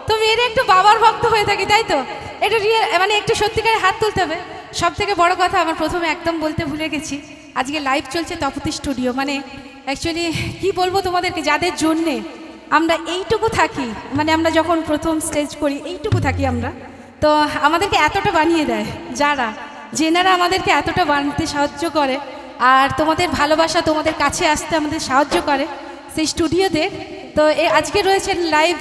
তো মেয়েরা একটু বাবার ভক্ত হয়ে থাকি, তাই তো? একটু মানে একটু সত্যিকারের হাত তুলতে হবে। সব থেকে বড় কথা, আমার প্রথমে একদম বলতে ভুলে গেছি, আজকে লাইভ চলছে তপতি স্টুডিও। মানে অ্যাকচুয়ালি কি বলবো তোমাদেরকে, যাদের জন্যে আমরা এইটুকু থাকি, মানে আমরা যখন প্রথম স্টেজ করি এইটুকু থাকি আমরা, তো আমাদেরকে এতটা বানিয়ে দেয় যারা, যেনারা আমাদেরকে এতটা বানাতে সাহায্য করে, আর তোমাদের ভালোবাসা, তোমাদের কাছে আসতে আমাদের সাহায্য করে সেই স্টুডিওতে। তো আজকে রয়েছেন লাইভ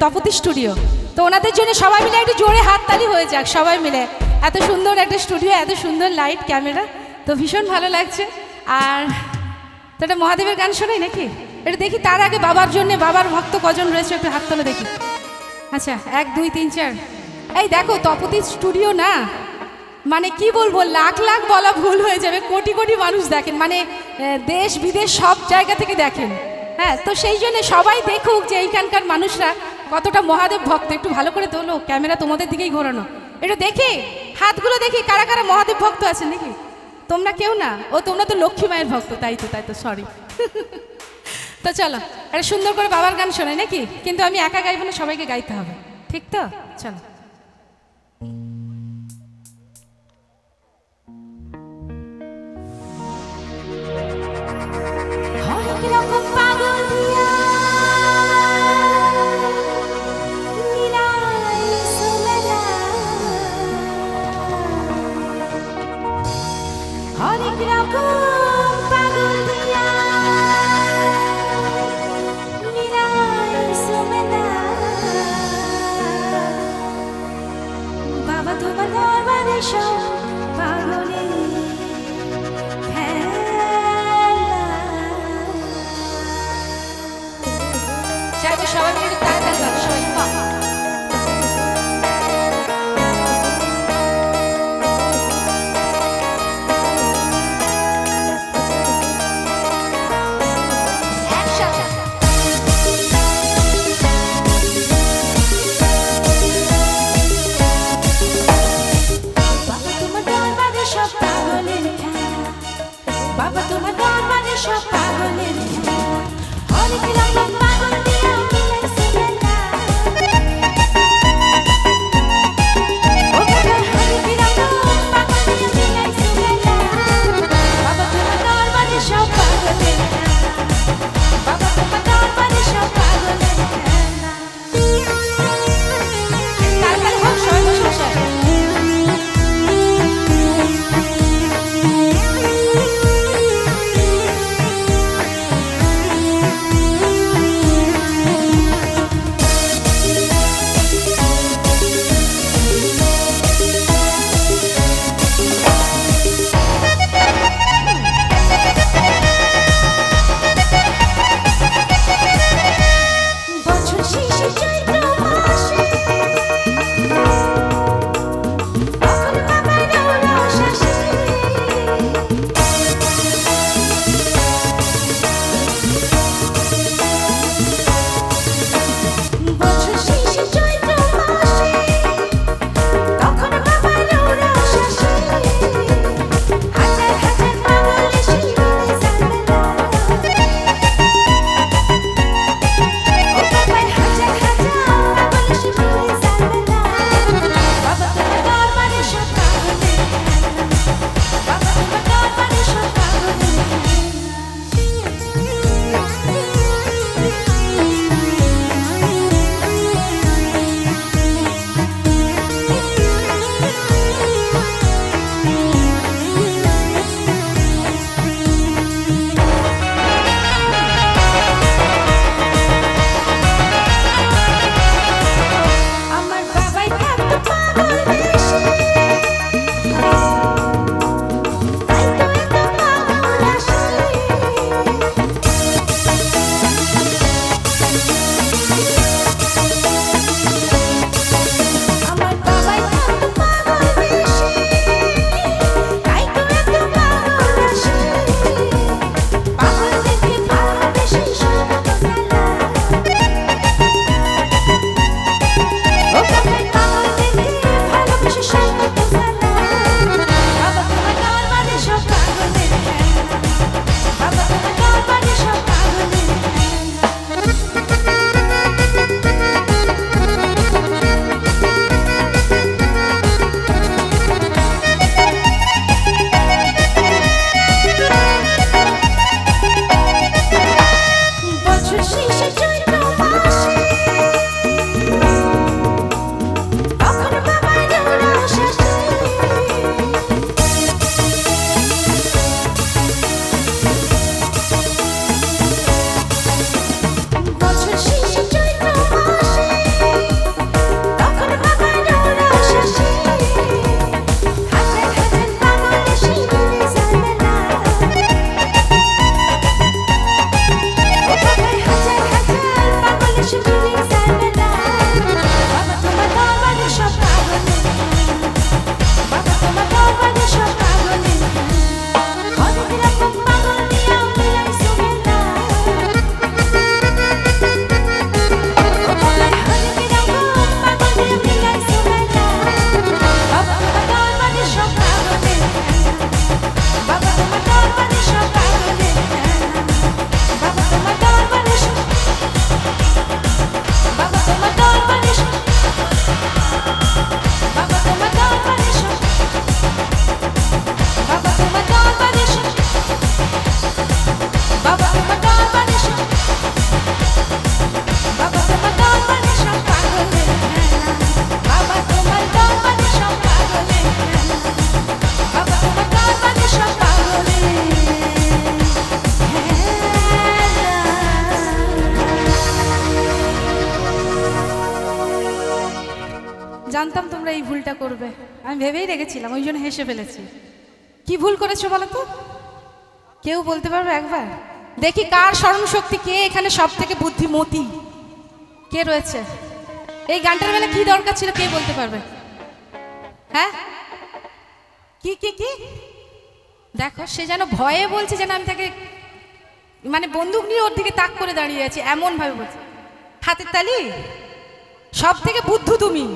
তপতি স্টুডিও, তো ওনাদের জন্য সবাই মিলে একটু জোরে হাততালি হয়ে যাক সবাই মিলে। এত সুন্দর একটা স্টুডিও, এত সুন্দর লাইট ক্যামেরা, তো ভীষণ ভালো লাগছে। আর তো এটা মহাদেবের গান শোনাই নাকি? এটা দেখি তার আগে বাবার জন্য, বাবার ভক্ত কজন রয়েছে একটু হাত তোলো দেখি। আচ্ছা 1 2 3 4। এই দেখো তপতি স্টুডিও না, মানে কি বলবো, লাখ লাখ বলা ভুল হয়ে যাবে, কোটি কোটি মানুষ দেখেন, মানে দেশ বিদেশ সব জায়গা থেকে দেখেন। হ্যাঁ, তো সেই জন্য সবাই দেখুক যে এইখানকার মানুষরা কতটা মহাদেব ভক্ত। একটু ভালো করে তোলো, ক্যামেরা তোমাদের দিকেই ঘোরানো, একটু দেখি হাতগুলো দেখি কারা কারা মহাদেব ভক্ত আছেন দেখি। তোমরা কেউ না, ও তোমরা তো লক্ষ্মী মায়ের ভক্ত, তাই তো সরি। তো চলো একটা সুন্দর করে বাবার গান শোনাই নাকি, কিন্তু আমি একা গাইবো না, সবাইকে গাইতে হবে, ঠিক তো? চলো। সবাই মিলে তাড়াতাড়ি সবাই জানতাম তোমরা এই ভুলটা করবে, আমি ভেবেই রেখেছিলাম, ওই জন্য হেসে ফেলেছি। কি ভুল করেছো বলো তো? কেউ বলতে পারবে একবার? দেখি কার স্মরণ শক্তি, কে এখানে সব থেকে বুদ্ধিমতী কে রয়েছে? এই গানটার বেলা কি দরকার ছিল, কে বলতে পারবে? হ্যাঁ, কি কি কি? দেখো, সে যেন ভয়ে বলছে, যেন আমি তাকে মানে বন্দুক নিয়ে ওর দিকে তাক করে দাঁড়িয়ে আছি, এমন ভাবে বলছে। হাতের তালি, সব থেকে বুদ্ধু তুমি।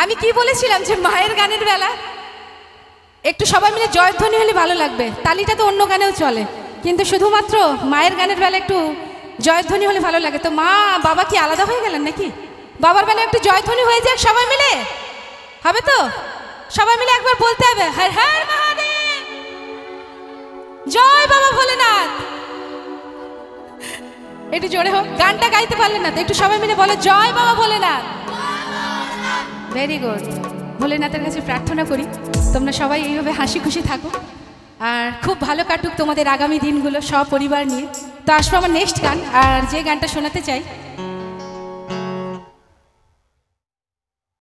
আমি কি বলেছিলাম যে মায়ের গানের বেলা একটু সবাই মিলে জয়ধ্বনি হলে ভালো লাগবে, তালিটা তো অন্য গানেও চলে, কিন্তু শুধুমাত্র মায়ের গানের বেলা একটু জয়ধ্বনি হলে ভালো লাগে। তো মা বাবা কি আলাদা হয়ে গেলেন নাকি? বাবার বেলা একটু জয়ধ্বনি হয়ে যাক সবাই মিলে, হবে তো? সবাই মিলে একবার বলতে হবে, হর হর মহাদেব, জয় বাবা ভোলেনাথ। একটু জোরে হোক, গানটা গাইতে পারলেন না তো একটু সবাই মিলে বলো, জয় বাবা ভোলেনাথ। Very good. ভোলেনাথের কাছে প্রার্থনা করি তোমরা সবাই এইভাবে হাসি খুশি থাকো, আর খুব ভালো কাটুক তোমাদের আগামী দিনগুলো সপরিবার নিয়ে। তো আসবো আমার নেক্সট গান, আর যে গানটা শোনাতে চাই